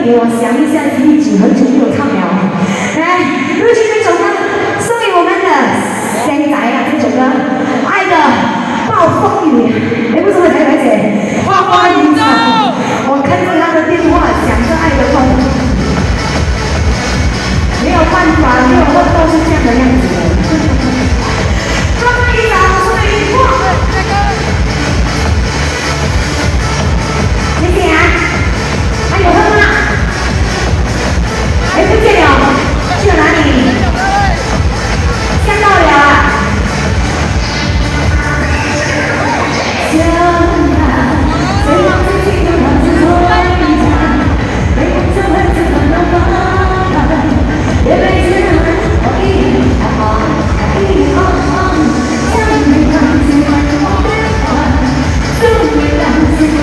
给我想一下自己很久没有唱了。来，有请这首歌送给我们的仙仔啊！这首歌《爱的暴风雨》，哎，不是我才来写，花花雨场。我看着他的电话，想着爱的暴风雨，没有办法，没有问都是这样的样子的。专辑掌声一过。谢谢啊！还有喝吗？哎，不见了，去了哪里？吓到了啊！想他，最后自己都让自己回家，没空想孩子们都发呆，别被这样我一像你看见我的花，终于让自己。